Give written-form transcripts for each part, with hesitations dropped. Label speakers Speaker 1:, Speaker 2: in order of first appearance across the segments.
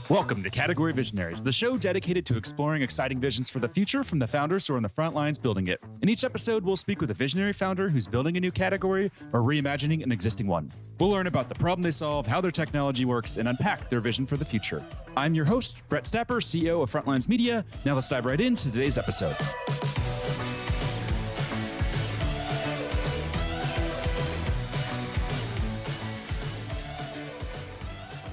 Speaker 1: Welcome to Category Visionaries, the show dedicated to exploring exciting visions for the future from the founders who are on the front lines building it. In each episode, we'll speak with a visionary founder who's building a new category or reimagining an existing one. We'll learn about the problem they solve, how their technology works, and unpack their vision for the future. I'm your host, Brett Stapper, CEO of Frontlines Media. Now let's dive right into today's episode.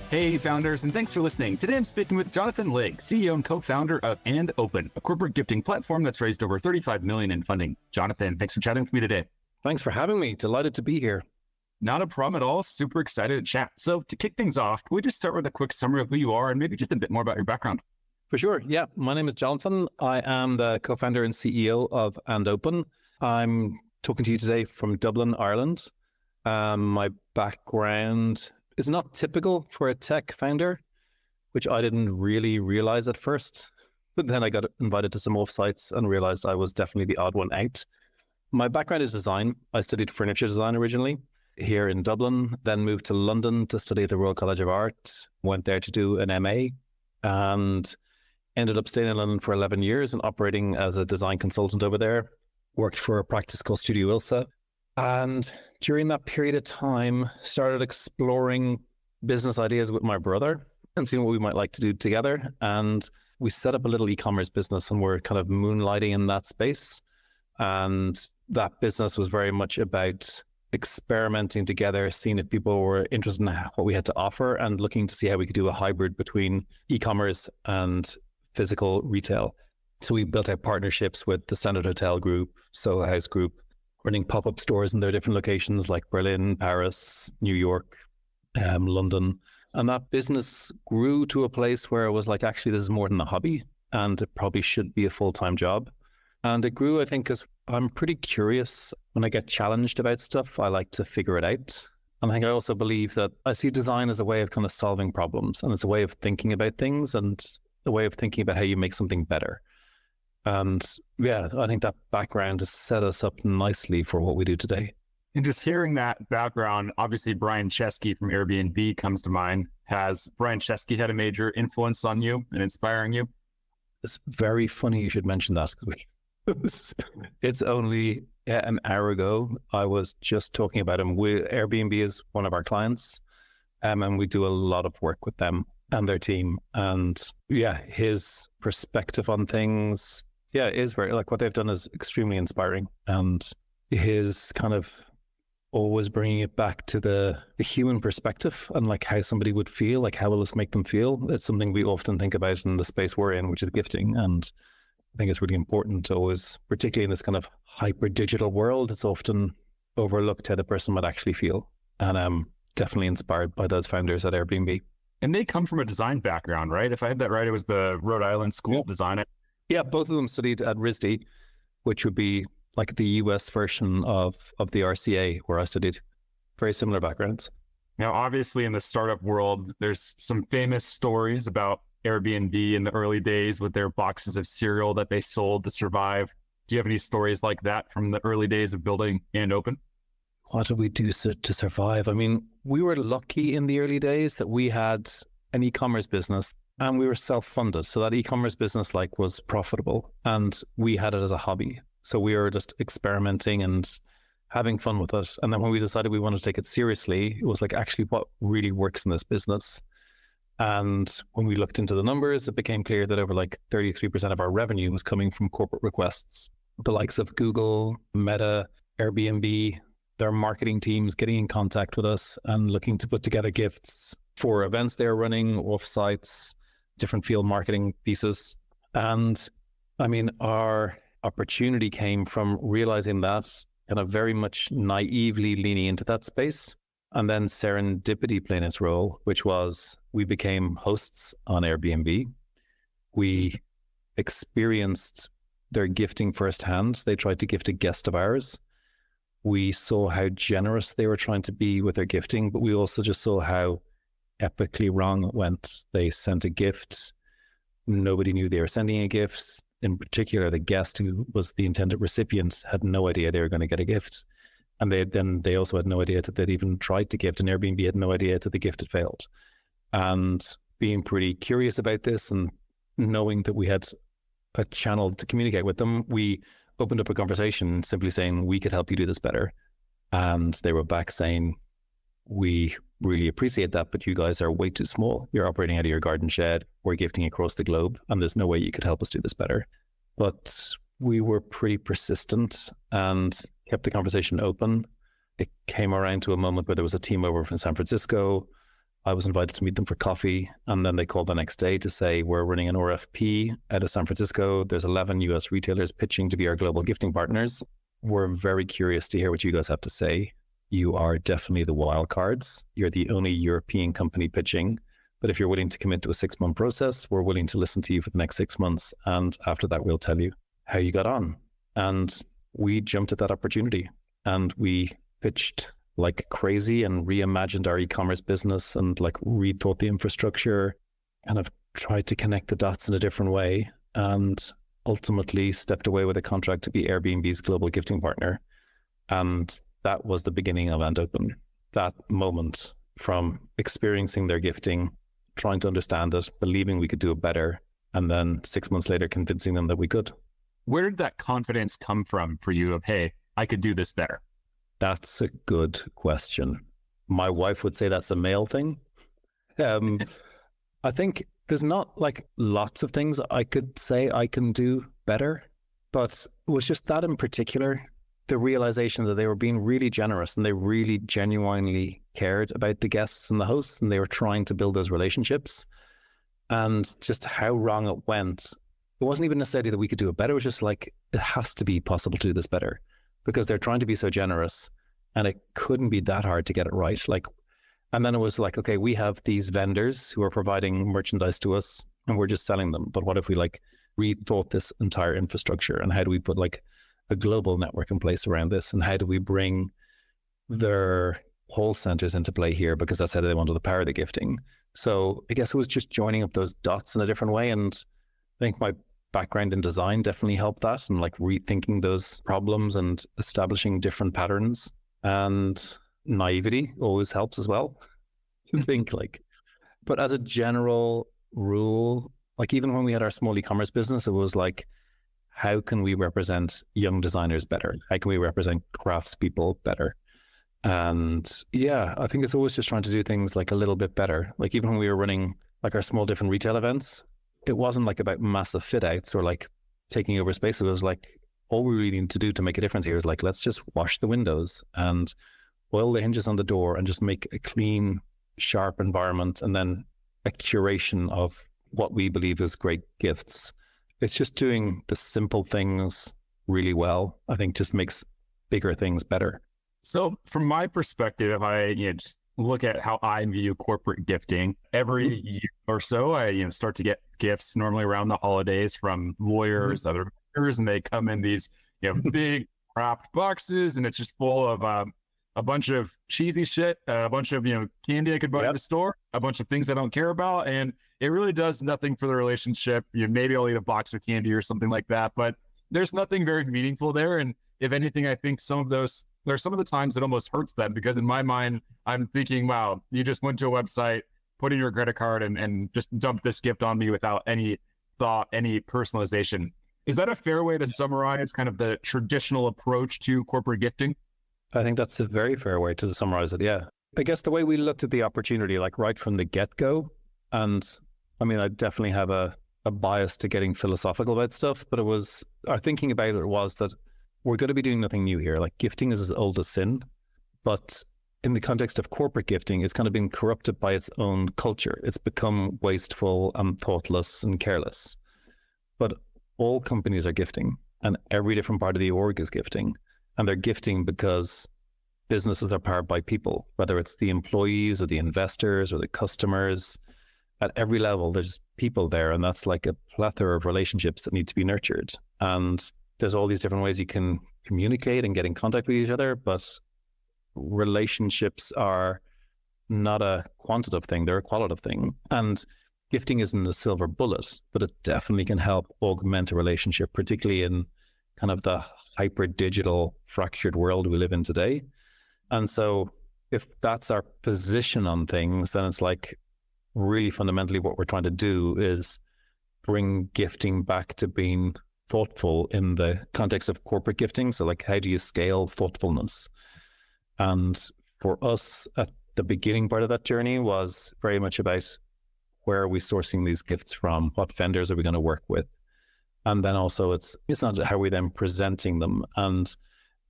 Speaker 1: Hey, founders, and thanks for listening. Today, I'm speaking with Jonathan Legge, CEO and co-founder of And Open, a corporate gifting platform that's raised over $35 million in funding. Jonathan, thanks for chatting with me today.
Speaker 2: Thanks for having me. Delighted to be here.
Speaker 1: Not a problem at all. Super excited to chat. So to kick things off, can we just start with a quick summary of who you are and maybe just a bit more about your background?
Speaker 2: For sure. Yeah. My name is Jonathan. I am the co-founder and CEO of And Open. I'm talking to you today from Dublin, Ireland. My background is not typical for a tech founder, which I didn't really realize at first. But then I got invited to some offsites and realized I was definitely the odd one out. My background is design. I studied furniture design originally here in Dublin, then moved to London to study at the Royal College of Art, went there to do an MA, and ended up staying in London for 11 years and operating as a design consultant over there. Worked for a practice called Studio Ilsa. And during that period of time, started exploring business ideas with my brother and seeing what we might like to do together. And we set up a little e-commerce business and we're kind of moonlighting in that space. And that business was very much about experimenting together, seeing if people were interested in what we had to offer and looking to see how we could do a hybrid between e-commerce and physical retail. So we built out partnerships with the Standard Hotel Group, Soho House Group, running pop-up stores in their different locations like Berlin, Paris, New York, London. And that business grew to a place where it was like, actually, this is more than a hobby and it probably should be a full-time job. And it grew, I think, because I'm pretty curious. When I get challenged about stuff, I like to figure it out. And I think I also believe that I see design as a way of kind of solving problems, and it's a way of thinking about things and a way of thinking about how you make something better. And yeah, I think that background has set us up nicely for what we do today.
Speaker 1: And just hearing that background, obviously Brian Chesky from Airbnb comes to mind. Has Brian Chesky had a major influence on you and inspiring you?
Speaker 2: It's very funny you should mention that, because it's only an hour ago I was just talking about him. Airbnb is one of our clients, and we do a lot of work with them and their team. And yeah, his perspective on things, is very, like, what they've done is extremely inspiring. And his kind of always bringing it back to the human perspective and like how somebody would feel, like how will this make them feel? It's something we often think about in the space we're in, which is gifting. And I think it's really important to always, particularly in this kind of hyper digital world, it's often overlooked how the person might actually feel. And I'm definitely inspired by those founders at Airbnb.
Speaker 1: And they come from a design background, right? If I had that right, it was the Rhode Island School of Design.
Speaker 2: Yeah, both of them studied at RISD, which would be like the US version of the RCA, where I studied. Very similar backgrounds.
Speaker 1: Now, obviously, in the startup world, there's some famous stories about Airbnb in the early days with their boxes of cereal that they sold to survive. Do you have any stories like that from the early days of building And Open?
Speaker 2: What did we do to survive? I mean, we were lucky in the early days that we had an e-commerce business and we were self-funded. So that e-commerce business was profitable and we had it as a hobby. So we were just experimenting and having fun with it. And then when we decided we wanted to take it seriously, it was like, actually, what really works in this business? And when we looked into the numbers, it became clear that over 33% of our revenue was coming from corporate requests. The likes of Google, Meta, Airbnb, their marketing teams getting in contact with us and looking to put together gifts for events they're running, offsites, different field marketing pieces. And I mean, our opportunity came from realizing that, kind of very much naively leaning into that space, and then serendipity playing its role, which was we became hosts on Airbnb. We experienced their gifting firsthand. They tried to gift a guest of ours. We saw how generous they were trying to be with their gifting, but we also just saw how epically wrong it went. They sent a gift. Nobody knew they were sending a gift. In particular, the guest who was the intended recipient had no idea they were going to get a gift. And they also had no idea that they'd even tried to gift, and Airbnb had no idea that the gift had failed. And being pretty curious about this and knowing that we had a channel to communicate with them, we opened up a conversation simply saying, we could help you do this better. And they were back saying, we really appreciate that, but you guys are way too small. You're operating out of your garden shed. We're gifting across the globe, and there's no way you could help us do this better. But we were pretty persistent and kept the conversation open. It came around to a moment where there was a team over from San Francisco. I was invited to meet them for coffee, and then they called the next day to say, we're running an RFP out of San Francisco. There's 11 US retailers pitching to be our global gifting partners. We're very curious to hear what you guys have to say. You are definitely the wild cards. You're the only European company pitching. But if you're willing to commit to a 6-month process, we're willing to listen to you for the next 6 months. And after that, we'll tell you how you got on. And we jumped at that opportunity, and we pitched like crazy and reimagined our e-commerce business and like rethought the infrastructure, kind of tried to connect the dots in a different way, and ultimately stepped away with a contract to be Airbnb's global gifting partner. And that was the beginning of And Open. That moment from experiencing their gifting, trying to understand it, believing we could do it better, and then 6 months later convincing them that we could.
Speaker 1: Where did that confidence come from for you of, hey, I could do this better?
Speaker 2: That's a good question. My wife would say that's a male thing. I think there's not like lots of things I could say I can do better, but it was just that in particular, the realization that they were being really generous and they really genuinely cared about the guests and the hosts, and they were trying to build those relationships, and just how wrong it went. It wasn't even necessarily that we could do it better. It was just like, it has to be possible to do this better, because they're trying to be so generous, and it couldn't be that hard to get it right. Like, and then it was like, okay, we have these vendors who are providing merchandise to us and we're just selling them. But what if we like rethought this entire infrastructure, and how do we put like a global network in place around this? And how do we bring their whole centers into play here? Because that's how they wanted to power the gifting. So I guess it was just joining up those dots in a different way. And I think my background in design definitely helped that, and like rethinking those problems and establishing different patterns. And naivety always helps as well. You think like, but as a general rule, like even when we had our small e-commerce business, it was like, how can we represent young designers better? How can we represent craftspeople better? And yeah, I think it's always just trying to do things like a little bit better. Like even when we were running like our small different retail events, it wasn't like about massive fit outs or like taking over space. It was like, all we really need to do to make a difference here is like, let's just wash the windows and oil the hinges on the door and just make a clean, sharp environment, and then a curation of what we believe is great gifts. It's just doing the simple things really well, I think just makes bigger things better.
Speaker 1: So from my perspective, if I just look at how I view corporate gifting, every year or so, I start to get gifts normally around the holidays from lawyers, other vendors, and they come in these big wrapped boxes, and it's just full of a bunch of cheesy shit, a bunch of candy I could buy at the store, a bunch of things I don't care about, and it really does nothing for the relationship. Maybe I'll eat a box of candy or something like that, but there's nothing very meaningful there. And if anything, I think there's some of the times it almost hurts them, because in my mind, I'm thinking, wow, you just went to a website, put in your credit card and just dumped this gift on me without any thought, any personalization. Is that a fair way to summarize kind of the traditional approach to corporate gifting?
Speaker 2: I think that's a very fair way to summarize it. Yeah. I guess the way we looked at the opportunity, like right from the get-go, and I mean, I definitely have a bias to getting philosophical about stuff, but our thinking about it was that we're going to be doing nothing new here. Like gifting is as old as sin, but in the context of corporate gifting, it's kind of been corrupted by its own culture. It's become wasteful and thoughtless and careless. But all companies are gifting, and every different part of the org is gifting. And they're gifting because businesses are powered by people, whether it's the employees or the investors or the customers. At every level, there's people there, and that's like a plethora of relationships that need to be nurtured. And there's all these different ways you can communicate and get in contact with each other, but relationships are not a quantitative thing, they're a qualitative thing. And gifting isn't a silver bullet, but it definitely can help augment a relationship, particularly in kind of the hyper digital fractured world we live in today. And so if that's our position on things, then it's like, really fundamentally what we're trying to do is bring gifting back to being thoughtful in the context of corporate gifting. So like, how do you scale thoughtfulness? And for us, at the beginning part of that journey was very much about where are we sourcing these gifts from? What vendors are we going to work with? And then also it's not how we then presenting them. And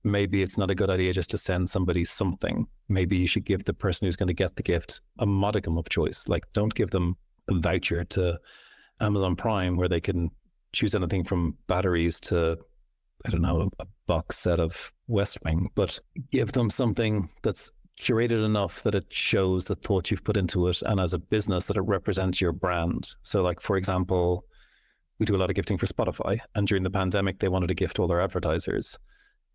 Speaker 2: maybe it's not a good idea just to send somebody something. Maybe you should give the person who's going to get the gift a modicum of choice. Like, don't give them a voucher to Amazon Prime where they can choose anything from batteries to, I don't know, a box set of West Wing, but give them something that's curated enough that it shows the thought you've put into it, and as a business that it represents your brand. So like, for example, we do a lot of gifting for Spotify, and during the pandemic, they wanted to gift all their advertisers.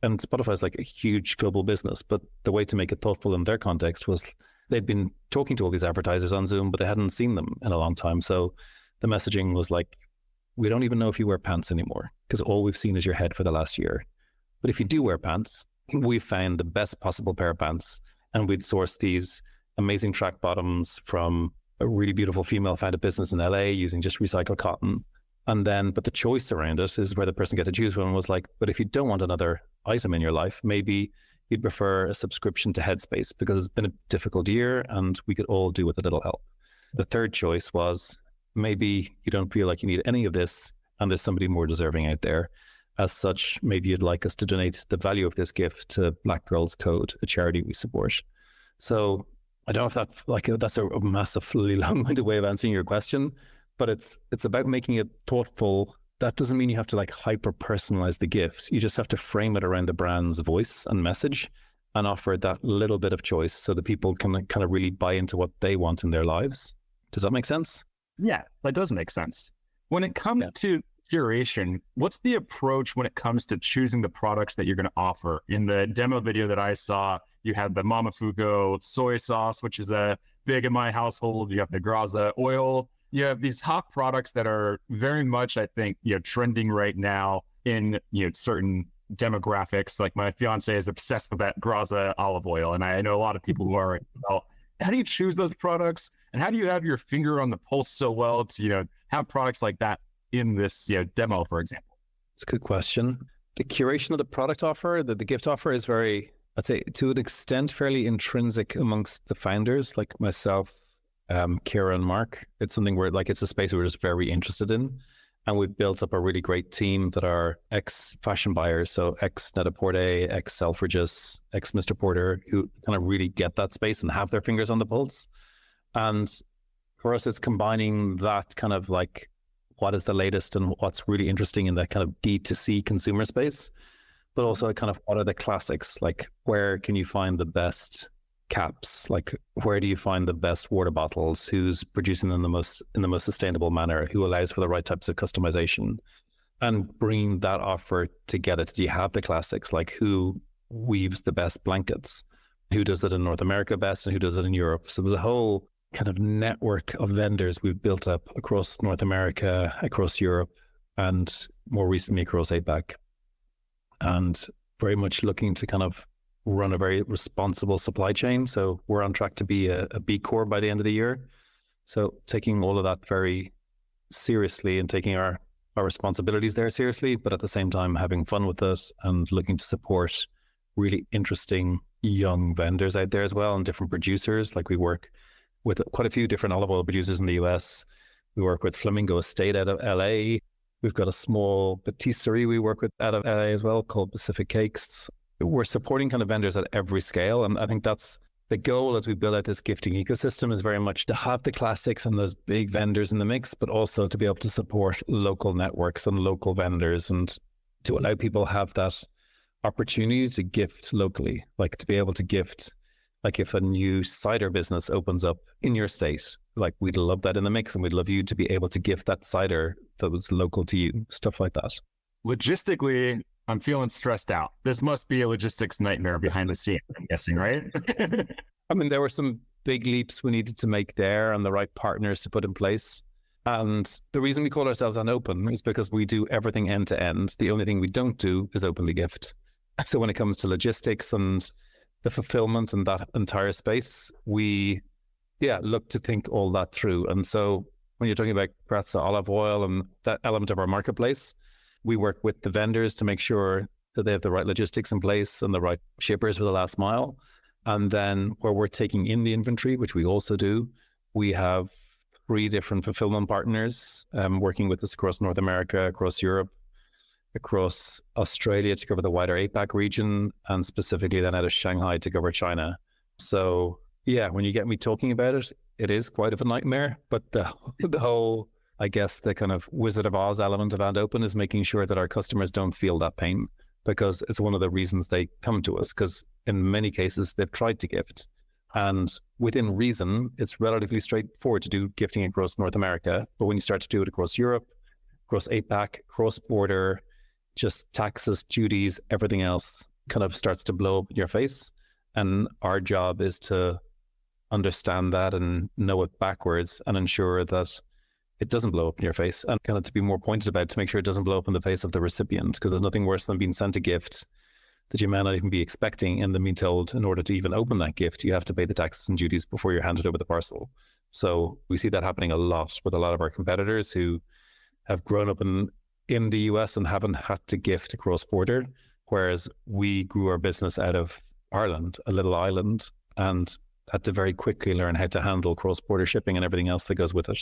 Speaker 2: And Spotify is like a huge global business, but the way to make it thoughtful in their context was they'd been talking to all these advertisers on Zoom, but they hadn't seen them in a long time. So the messaging was like, we don't even know if you wear pants anymore because all we've seen is your head for the last year. But if you do wear pants, we found the best possible pair of pants, and we'd source these amazing track bottoms from a really beautiful female-founded business in LA using just recycled cotton. And then, but the choice around it is where the person gets to choose one. Was like, but if you don't want another item in your life, maybe you'd prefer a subscription to Headspace because it's been a difficult year and we could all do with a little help. The third choice was maybe you don't feel like you need any of this and there's somebody more deserving out there. As such, maybe you'd like us to donate the value of this gift to Black Girls Code, a charity we support. So I don't know if that's a massively long-winded way of answering your question, but it's about making it thoughtful. That doesn't mean you have to like hyper-personalize the gift. You just have to frame it around the brand's voice and message and offer that little bit of choice so that people can kind of really buy into what they want in their lives. Does that make sense?
Speaker 3: Yeah, that does make sense. When it comes to curation, what's the approach when it comes to choosing the products that you're going to offer? In the demo video that I saw, you had the Momofuku soy sauce, which is big in my household. You have the Graza oil. You have these hot products that are very much, I think, trending right now in certain demographics. Like my fiance is obsessed with that Graza olive oil, and I know a lot of people who are as well. How do you choose those products, and how do you have your finger on the pulse so well to have products like that in this demo, for example?
Speaker 2: It's a good question. The curation of the product offer, the gift offer, is very, I'd say, to an extent, fairly intrinsic amongst the founders, like myself, Kira and Mark. It's something where it's a space we're just very interested in. And we've built up a really great team that are ex-fashion buyers. So ex-Net-a-Porter, ex-Selfridges, ex-Mr. Porter, who kind of really get that space and have their fingers on the pulse. And for us, it's combining that kind of like, what is the latest and what's really interesting in that kind of D2C consumer space, but also kind of what are the classics? Like, where can you find the best caps? Like, where do you find the best water bottles? Who's producing them in the most sustainable manner? Who allows for the right types of customization? And bringing that offer together. Do you have the classics? Like, who weaves the best blankets? Who does it in North America best and who does it in Europe? So there's a whole kind of network of vendors we've built up across North America, across Europe, and more recently across APAC. And very much looking to kind of run a very responsible supply chain. So we're on track to be a B Corp by the end of the year. So taking all of that very seriously and taking our responsibilities there seriously, but at the same time having fun with it and looking to support really interesting young vendors out there as well and different producers. Like we work with quite a few different olive oil producers in the US. We work with Flamingo Estate out of LA. We've got a small patisserie we work with out of LA as well called Pacific Cakes. We're supporting kind of vendors at every scale. And I think that's the goal as we build out this gifting ecosystem, is very much to have the classics and those big vendors in the mix, but also to be able to support local networks and local vendors and to allow people have that opportunity to gift locally, like to be able to gift. Like if a new cider business opens up in your state, like we'd love that in the mix and we'd love you to be able to gift that cider that was local to you, stuff like that.
Speaker 3: Logistically, I'm feeling stressed out. This must be a logistics nightmare behind the scenes, I'm guessing, right?
Speaker 2: I mean, there were some big leaps we needed to make there and the right partners to put in place. And the reason we call ourselves Unopen is because we do everything end to end. The only thing we don't do is openly gift. So when it comes to logistics and the fulfillment and that entire space, we look to think all that through. And so when you're talking about perhaps the olive oil and that element of our marketplace, we work with the vendors to make sure that they have the right logistics in place and the right shippers for the last mile. And then where we're taking in the inventory, which we also do, we have 3 different fulfillment partners working with us across North America, across Europe, across Australia to cover the wider APAC region, and specifically then out of Shanghai to cover China. So yeah, when you get me talking about it, it is quite of a nightmare, but the whole, I guess, the kind of Wizard of Oz element of And Open is making sure that our customers don't feel that pain, because it's one of the reasons they come to us, because in many cases they've tried to gift. And within reason, it's relatively straightforward to do gifting across North America. But when you start to do it across Europe, across APAC, cross-border, just taxes, duties, everything else kind of starts to blow up in your face. And our job is to understand that and know it backwards and ensure that it doesn't blow up in your face, and kind of to be more pointed about to make sure it doesn't blow up in the face of the recipient, because there's nothing worse than being sent a gift that you may not even be expecting and then being told in order to even open that gift, you have to pay the taxes and duties before you're handed over the parcel. So we see that happening a lot with a lot of our competitors who have grown up in the US and haven't had to gift across border, whereas we grew our business out of Ireland, a little island, and had to very quickly learn how to handle cross-border shipping and everything else that goes with it.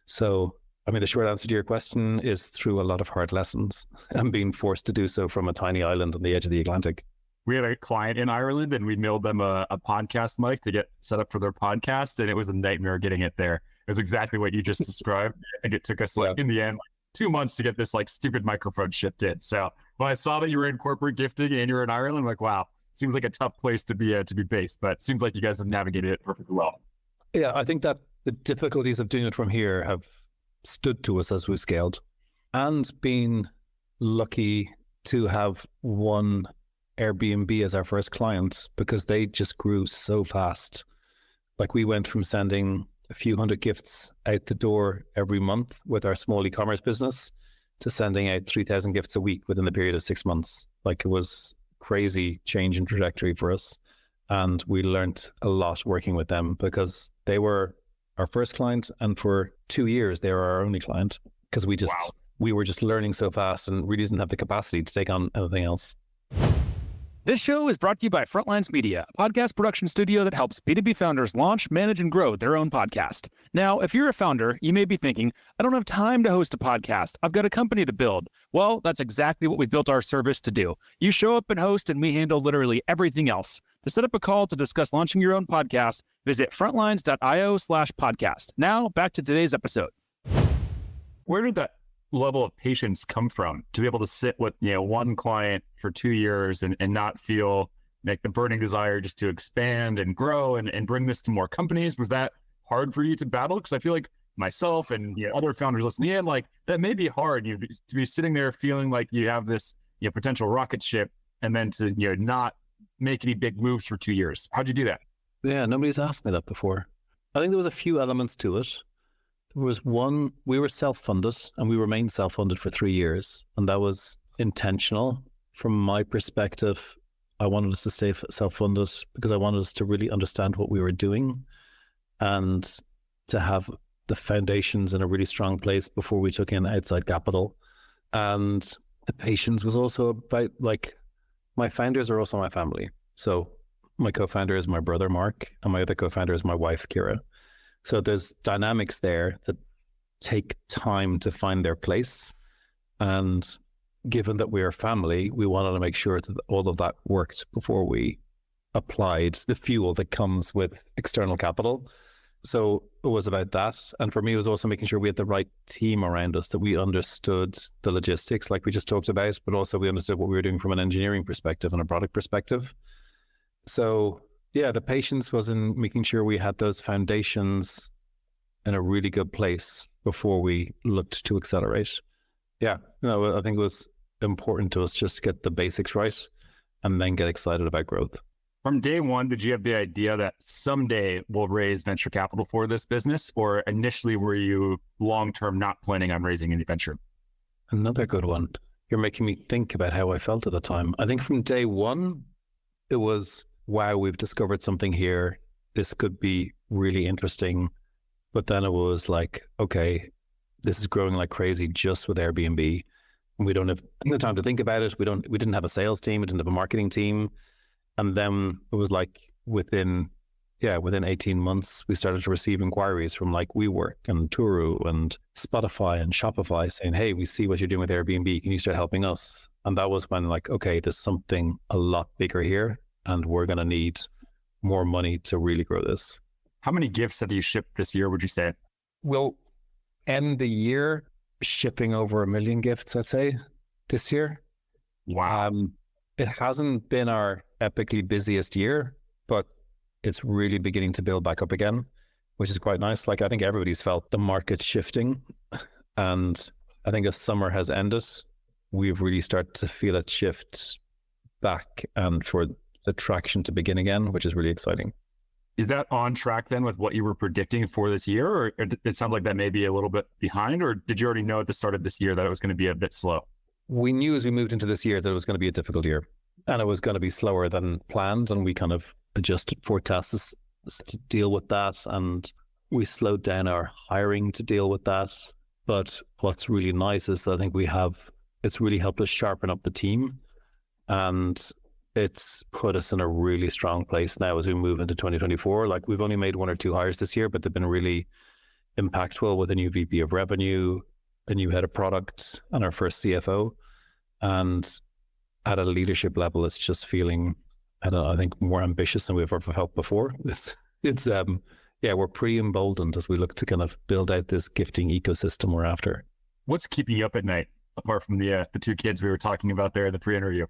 Speaker 2: So, I mean, the short answer to your question is through a lot of hard lessons and being forced to do so from a tiny island on the edge of the Atlantic.
Speaker 3: We had a client in Ireland and we mailed them a podcast mic to get set up for their podcast, and it was a nightmare getting it there. It was exactly what you just described. I think it took us in the end, 2 months to get this stupid microphone shipped in. So when I saw that you were in corporate gifting and you're in Ireland, I'm like, wow, seems like a tough place to be based, but it seems like you guys have navigated it perfectly well.
Speaker 2: Yeah, I think that the difficulties of doing it from here have stood to us as we've scaled, and been lucky to have one Airbnb as our first client, because they just grew so fast. Like, we went from sending a few hundred gifts out the door every month with our small e-commerce business to sending out 3,000 gifts a week within the period of 6 months. Like, it was crazy change in trajectory for us. And we learned a lot working with them, because they were our first client, and for 2 years they were our only client, because we were just learning so fast and really didn't have the capacity to take on anything else.
Speaker 1: This show is brought to you by Frontlines Media, a podcast production studio that helps B2B founders launch, manage, and grow their own podcast. Now, if you're a founder, you may be thinking, I don't have time to host a podcast. I've got a company to build. Well, that's exactly what we built our service to do. You show up and host, and we handle literally everything else. To set up a call to discuss launching your own podcast, visit frontlines.io/podcast. Now, back to today's episode.
Speaker 3: Where did that level of patience come from to be able to sit with one client for 2 years and not feel like the burning desire just to expand and grow and bring this to more companies? Was that hard for you to battle? Because I feel like myself and other founders listening in, like, that may be hard, to be sitting there feeling like you have this potential rocket ship, and then to not make any big moves for 2 years. How'd you do that?
Speaker 2: Yeah, nobody's asked me that before. I think there was a few elements to it. There was one, we were self-funded, and we remained self-funded for 3 years. And that was intentional. From my perspective, I wanted us to stay self-funded because I wanted us to really understand what we were doing and to have the foundations in a really strong place before we took in outside capital. And the patience was also about, my founders are also my family. So my co-founder is my brother, Mark, and my other co-founder is my wife, Kira. So there's dynamics there that take time to find their place. And given that we're a family, we wanted to make sure that all of that worked before we applied the fuel that comes with external capital. So it was about that. And for me, it was also making sure we had the right team around us, that we understood the logistics like we just talked about, but also we understood what we were doing from an engineering perspective and a product perspective. So yeah, the patience was in making sure we had those foundations in a really good place before we looked to accelerate. Yeah, I think it was important to us just to get the basics right and then get excited about growth.
Speaker 3: From day one, did you have the idea that someday we'll raise venture capital for this business, or initially were you long-term not planning on raising any venture?
Speaker 2: Another good one. You're making me think about how I felt at the time. I think from day one, it was, wow, we've discovered something here. This could be really interesting. But then it was like, okay, this is growing like crazy just with Airbnb. We don't have the time to think about it. We didn't have a sales team. We didn't have a marketing team. And then it was like within 18 months, we started to receive inquiries from like WeWork and Turu and Spotify and Shopify saying, hey, we see what you're doing with Airbnb. Can you start helping us? And that was when like, okay, there's something a lot bigger here and we're going to need more money to really grow this.
Speaker 3: How many gifts have you shipped this year, would you say?
Speaker 2: We'll end the year shipping over 1 million gifts, I'd say, this year.
Speaker 3: Wow.
Speaker 2: It hasn't been our epically busiest year, but it's really beginning to build back up again, which is quite nice. Like I think everybody's felt the market shifting, and I think as summer has ended, we've really started to feel it shift back and for the traction to begin again, which is really exciting.
Speaker 3: Is that on track then with what you were predicting for this year? Or it sounds like that may be a little bit behind, or did you already know at the start of this year that it was going to be a bit slow?
Speaker 2: We knew as we moved into this year that it was going to be a difficult year and it was going to be slower than planned. And we kind of adjusted forecasts to deal with that. And we slowed down our hiring to deal with that. But what's really nice is that I think it's really helped us sharpen up the team. And it's put us in a really strong place now as we move into 2024. Like we've only made 1 or 2 hires this year, but they've been really impactful with a new VP of revenue, a new head of product, and our first CFO. And at a leadership level, it's just feeling, I think, more ambitious than we've ever felt before. We're pretty emboldened as we look to kind of build out this gifting ecosystem we're after.
Speaker 3: What's keeping you up at night, apart from the 2 kids we were talking about there in the pre-interview?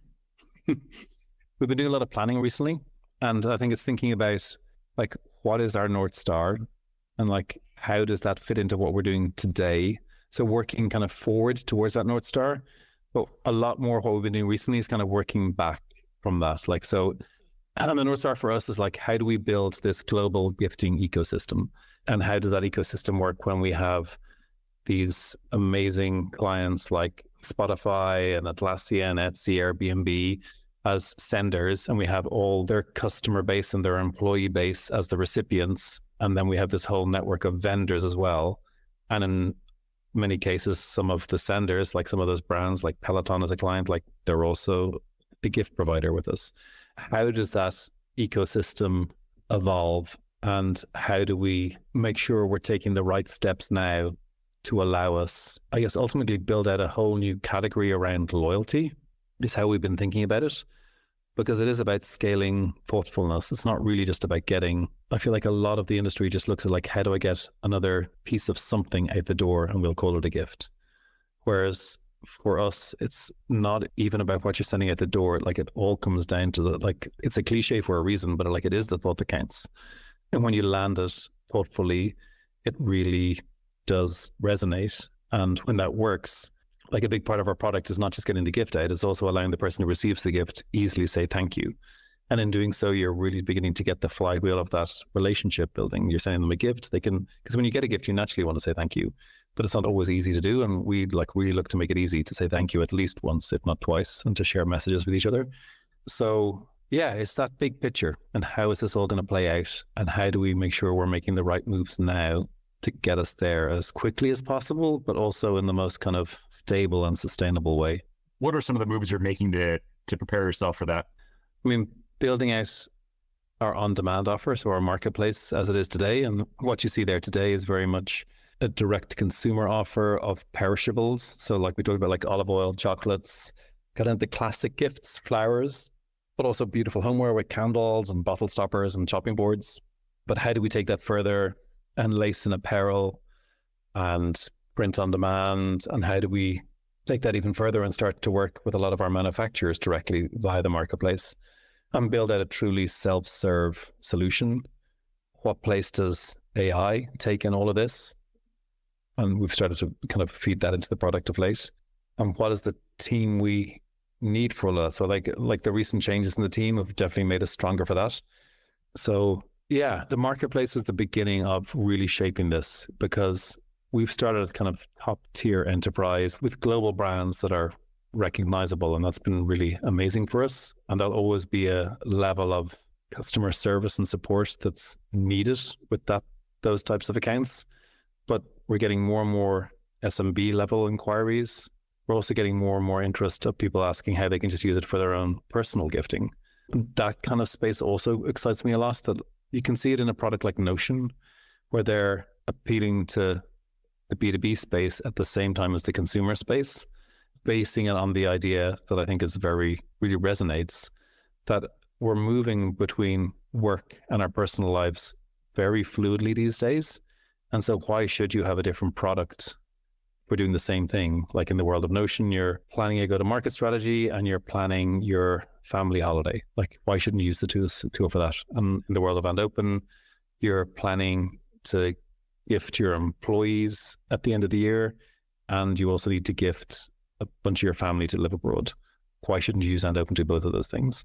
Speaker 2: We've been doing a lot of planning recently, and I think it's thinking about like, what is our North Star and like, how does that fit into what we're doing today? So working kind of forward towards that North Star, but a lot more what we've been doing recently is kind of working back from that. Like, so, and the North Star for us is like, how do we build this global gifting ecosystem? And how does that ecosystem work when we have these amazing clients like Spotify and Atlassian, Etsy, Airbnb as senders, and we have all their customer base and their employee base as the recipients. And then we have this whole network of vendors as well. And in many cases, some of the senders, like some of those brands like Peloton as a client, like they're also a gift provider with us. How does that ecosystem evolve? And how do we make sure we're taking the right steps now to allow us, I guess, ultimately build out a whole new category around loyalty is how we've been thinking about it. Because it is about scaling thoughtfulness. It's not really just about getting, I feel like a lot of the industry just looks at like, how do I get another piece of something out the door and we'll call it a gift. Whereas for us, it's not even about what you're sending out the door. Like it all comes down to like, it's a cliche for a reason, but like it is the thought that counts. And when you land it thoughtfully, it really does resonate. And when that works, like a big part of our product is not just getting the gift out, it's also allowing the person who receives the gift easily say thank you. And in doing so, you're really beginning to get the flywheel of that relationship building. You're sending them a gift. They can, because when you get a gift, you naturally want to say thank you, but it's not always easy to do. And we like really look to make it easy to say thank you at least once, if not twice, and to share messages with each other. So yeah, it's that big picture. And how is this all going to play out? And how do we make sure we're making the right moves now to get us there as quickly as possible, but also in the most kind of stable and sustainable way?
Speaker 3: What are some of the moves you're making to prepare yourself for that?
Speaker 2: I mean, building out our on-demand offer, so our marketplace as it is today. And what you see there today is very much a direct consumer offer of perishables. So like we talked about, like olive oil, chocolates, kind of the classic gifts, flowers, but also beautiful homeware with candles and bottle stoppers and chopping boards. But how do we take that further and lace in apparel and print on demand? And how do we take that even further and start to work with a lot of our manufacturers directly via the marketplace and build out a truly self-serve solution? What place does AI take in all of this? And we've started to kind of feed that into the product of late. And what is the team we need for all of that? So like the recent changes in the team have definitely made us stronger for that. So yeah, the marketplace was the beginning of really shaping this, because we've started a kind of top tier enterprise with global brands that are recognizable. And that's been really amazing for us. And there'll always be a level of customer service and support that's needed with those types of accounts. But we're getting more and more SMB level inquiries. We're also getting more and more interest of people asking how they can just use it for their own personal gifting. That kind of space also excites me a lot, that you can see it in a product like Notion, where they're appealing to the B2B space at the same time as the consumer space, basing it on the idea that I think is really resonates, that we're moving between work and our personal lives very fluidly these days. And so why should you have a different product for doing the same thing? Like in the world of Notion, you're planning a go-to-market strategy and you're planning your family holiday. Like, why shouldn't you use the tool for that? And in the world of Open, you're planning to gift your employees at the end of the year, and you also need to gift a bunch of your family to live abroad. Why shouldn't you use Open to do both of those things?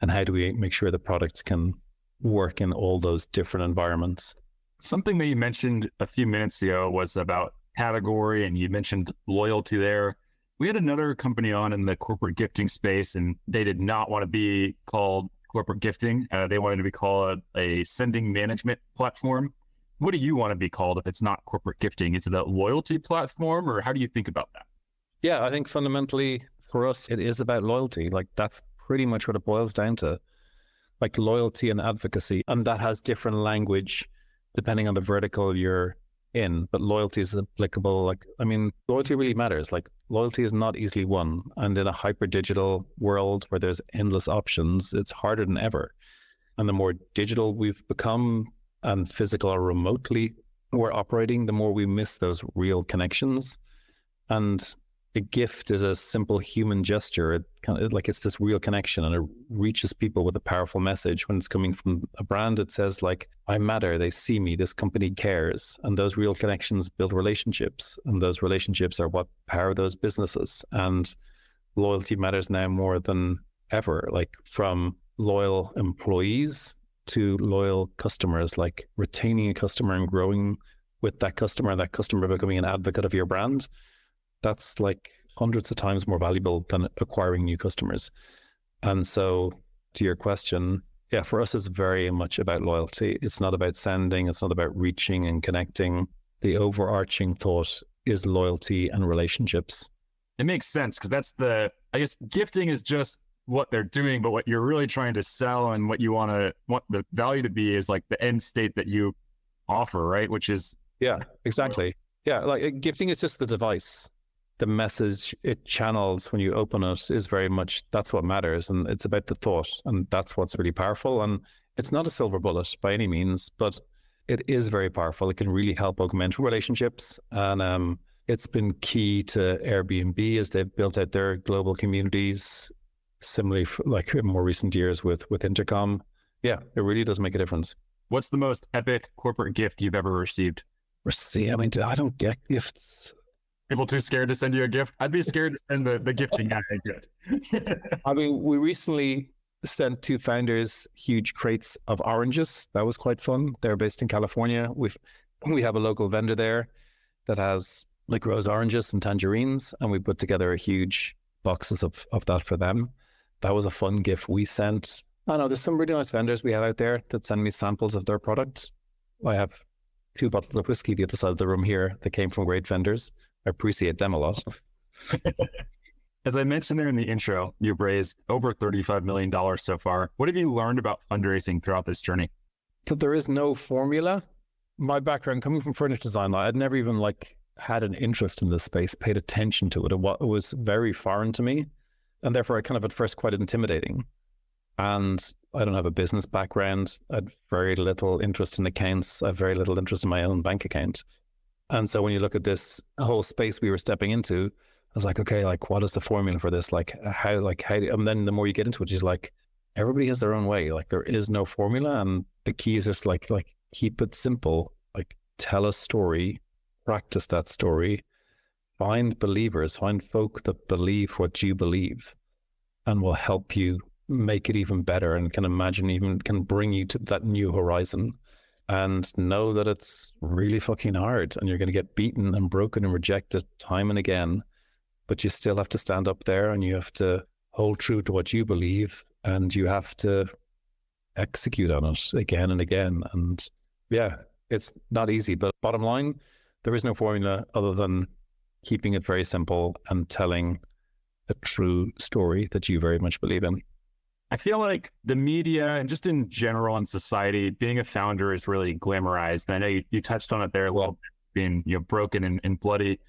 Speaker 2: And how do we make sure the products can work in all those different environments?
Speaker 3: Something that you mentioned a few minutes ago was about category, and you mentioned loyalty there. We had another company on in the corporate gifting space, and they did not want to be called corporate gifting. They wanted to be called a sending management platform. What do you want to be called if it's not corporate gifting? Is it a loyalty platform, or how do you think about that?
Speaker 2: Yeah, I think fundamentally for us, it is about loyalty. Like, that's pretty much what it boils down to, like loyalty and advocacy. And that has different language depending on the vertical you're in, but loyalty is applicable. Like, I mean, loyalty really matters. Like, loyalty is not easily won. And in a hyper digital world where there's endless options, it's harder than ever. And the more digital we've become and physical or remotely we're operating, the more we miss those real connections. And a gift is a simple human gesture. It kind of like, it's this real connection, and it reaches people with a powerful message. When it's coming from a brand, it says like, I matter, they see me, this company cares. And those real connections build relationships, and those relationships are what power those businesses. And loyalty matters now more than ever, like from loyal employees to loyal customers, like retaining a customer and growing with that customer, and that customer becoming an advocate of your brand. That's like hundreds of times more valuable than acquiring new customers. And so to your question, yeah, for us, it's very much about loyalty. It's not about sending. It's not about reaching and connecting. The overarching thought is loyalty and relationships.
Speaker 3: It makes sense, because I guess gifting is just what they're doing, but what you're really trying to sell and what you want the value to be is like the end state that you offer, right? Which is...
Speaker 2: Yeah, exactly. Yeah, like gifting is just the device. The message it channels when you open it is very much, that's what matters. And it's about the thought, and that's what's really powerful. And it's not a silver bullet by any means, but it is very powerful. It can really help augment relationships. And it's been key to Airbnb as they've built out their global communities. Similarly, like in more recent years with Intercom. Yeah, it really does make a difference.
Speaker 3: What's the most epic corporate gift you've ever received?
Speaker 2: I mean, I don't get gifts.
Speaker 3: People too scared to send you a gift? I'd be scared to send the gifting guy a gift.
Speaker 2: I mean, we recently sent two founders huge crates of oranges. That was quite fun. They're based in California. We have a local vendor there that grows oranges and tangerines, and we put together a huge boxes of that for them. That was a fun gift we sent. I know there's some really nice vendors we have out there that send me samples of their product. I have 2 bottles of whiskey the other side of the room here that came from great vendors. I appreciate them a lot.
Speaker 3: As I mentioned there in the intro, you've raised over $35 million so far. What have you learned about fundraising throughout this journey?
Speaker 2: That there is no formula. My background coming from furniture design, I'd never even had an interest in this space, paid attention to it. It was very foreign to me. And therefore I kind of at first quite intimidating. And I don't have a business background. I had very little interest in accounts. I have very little interest in my own bank account. And so when you look at this whole space we were stepping into, I was like, okay, what is the formula for this? How, and then the more you get into it, you're like, everybody has their own way. There is no formula. And the key is just keep it simple, tell a story, practice that story, find believers, find folk that believe what you believe, and will help you make it even better and can bring you to that new horizon. And know that it's really fucking hard, and you're going to get beaten and broken and rejected time and again, but you still have to stand up there, and you have to hold true to what you believe, and you have to execute on it again and again. And yeah, it's not easy, but bottom line, there is no formula other than keeping it very simple and telling a true story that you very much believe in.
Speaker 3: I feel like the media and just in general in society, being a founder is really glamorized. And I know you touched on it there a little bit, being broken and bloody.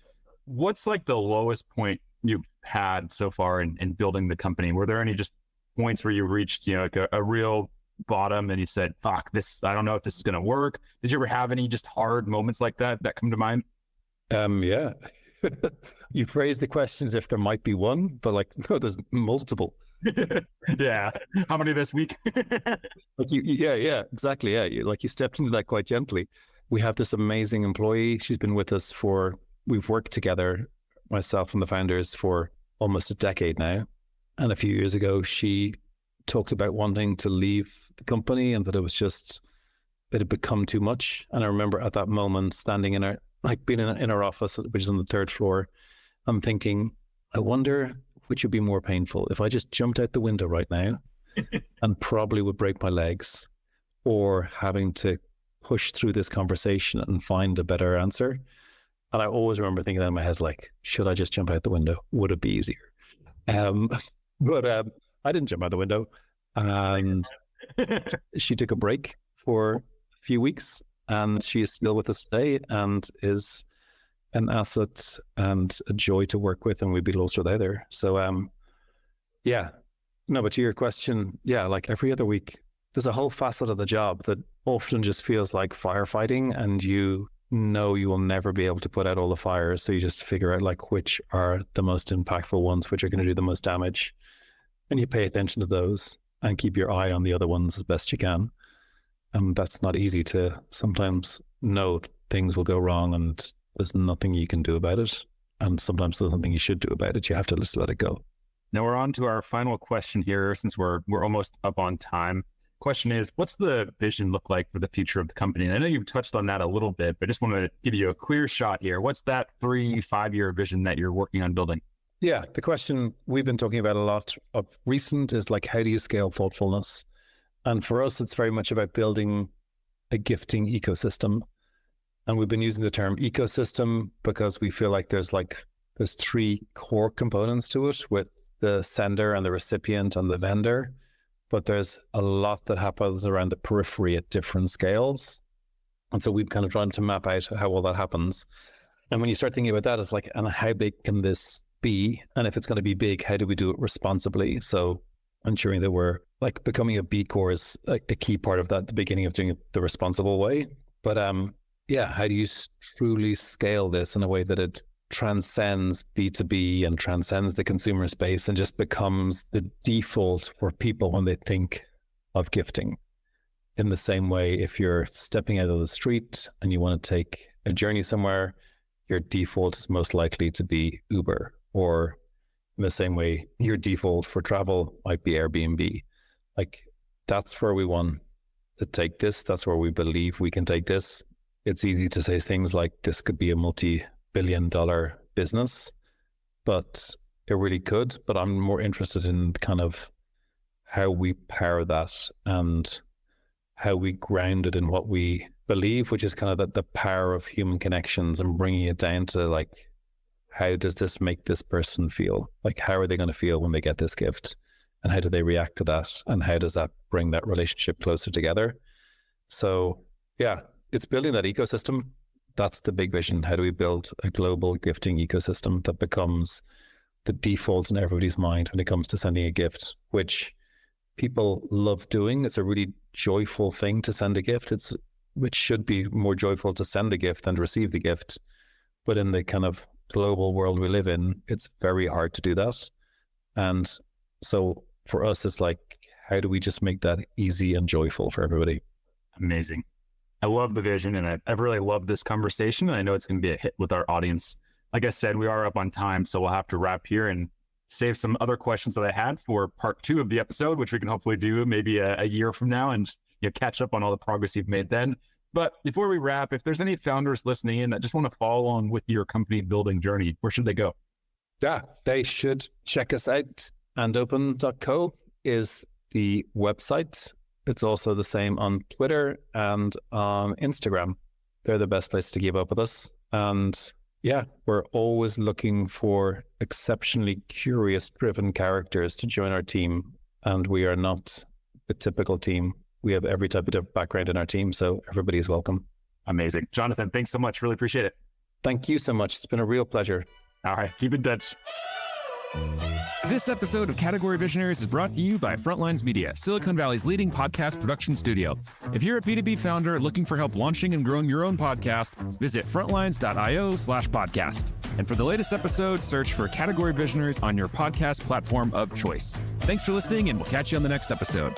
Speaker 3: What's like the lowest point you've had so far in building the company? Were there any just points where you reached like a real bottom and you said, fuck this, I don't know if this is going to work? Did you ever have any just hard moments like that come to mind?
Speaker 2: Yeah. You phrase the questions if there might be one, but like, no, there's multiple.
Speaker 3: Yeah. How many this week?
Speaker 2: Yeah, exactly. Yeah. You stepped into that quite gently. We have this amazing employee. She's been with us we've worked together, myself and the founders, for almost a decade now. And a few years ago, she talked about wanting to leave the company and that it had become too much. And I remember at that moment standing being in our office, which is on the third floor, I'm thinking, I wonder which would be more painful, if I just jumped out the window right now and probably would break my legs, or having to push through this conversation and find a better answer. And I always remember thinking that in my head, like, should I just jump out the window? Would it be easier? But I didn't jump out the window, and she took a break for a few weeks, and she is still with us today and is an asset and a joy to work with, and we'd be lost without her. So but to your question, like every other week, there's a whole facet of the job that often just feels like firefighting, and you know you will never be able to put out all the fires, so you just figure out like which are the most impactful ones, which are going to do the most damage, and you pay attention to those and keep your eye on the other ones as best you can. And that's not easy to sometimes know things will go wrong and there's nothing you can do about it. And sometimes there's nothing you should do about it. You have to just let it go.
Speaker 3: Now we're on to our final question here, since we're almost up on time. Question is, what's the vision look like for the future of the company? And I know you've touched on that a little bit, but I just want to give you a clear shot here. What's that 3-5 year vision that you're working on building?
Speaker 2: Yeah, the question we've been talking about a lot of recent is like, how do you scale thoughtfulness? And for us, it's very much about building a gifting ecosystem. And we've been using the term ecosystem because we feel like there's 3 core components to it, with the sender and the recipient and the vendor. But there's a lot that happens around the periphery at different scales. And so we've kind of tried to map out how all that happens. And when you start thinking about that, it's like, and how big can this be? And if it's going to be big, how do we do it responsibly? So ensuring that we're like becoming a B Corp is like a key part of that, the beginning of doing it the responsible way. But how do you truly scale this in a way that it transcends B2B and transcends the consumer space and just becomes the default for people when they think of gifting? In the same way, if you're stepping out of the street and you want to take a journey somewhere, your default is most likely to be Uber. Or in the same way, your default for travel might be Airbnb. Like, that's where we want to take this. That's where we believe we can take this. It's easy to say things like this could be a multi-billion-dollar business, but it really could. But I'm more interested in kind of how we power that and how we ground it in what we believe, which is kind of the power of human connections, and bringing it down to like, how does this make this person feel? Like, how are they going to feel when they get this gift? And how do they react to that? And how does that bring that relationship closer together? So yeah, it's building that ecosystem. That's the big vision. How do we build a global gifting ecosystem that becomes the default in everybody's mind when it comes to sending a gift, which people love doing? It's a really joyful thing to send a gift. Which should be more joyful to send the gift than to receive the gift. But in the kind of global world we live in, it's very hard to do that. And so for us, it's like, how do we just make that easy and joyful for everybody?
Speaker 3: Amazing. I love the vision, and I've really loved this conversation. And I know it's going to be a hit with our audience. Like I said, we are up on time, so we'll have to wrap here and save some other questions that I had for part 2 of the episode, which we can hopefully do maybe a year from now and just catch up on all the progress you've made then. But before we wrap, if there's any founders listening in that just want to follow on with your company building journey, where should they go?
Speaker 2: Yeah, they should check us out. Andopen.co is the website. It's also the same on Twitter and on Instagram. They're the best place to keep up with us. And yeah, we're always looking for exceptionally curious, driven characters to join our team. And we are not the typical team. We have every type of background in our team, so everybody is welcome.
Speaker 3: Amazing. Jonathan, thanks so much. Really appreciate it.
Speaker 2: Thank you so much. It's been a real pleasure.
Speaker 3: All right, keep in touch.
Speaker 1: This episode of Category Visionaries is brought to you by Frontlines Media, Silicon Valley's leading podcast production studio. If you're a B2B founder looking for help launching and growing your own podcast, visit frontlines.io/podcast. And for the latest episode, search for Category Visionaries on your podcast platform of choice. Thanks for listening, and we'll catch you on the next episode.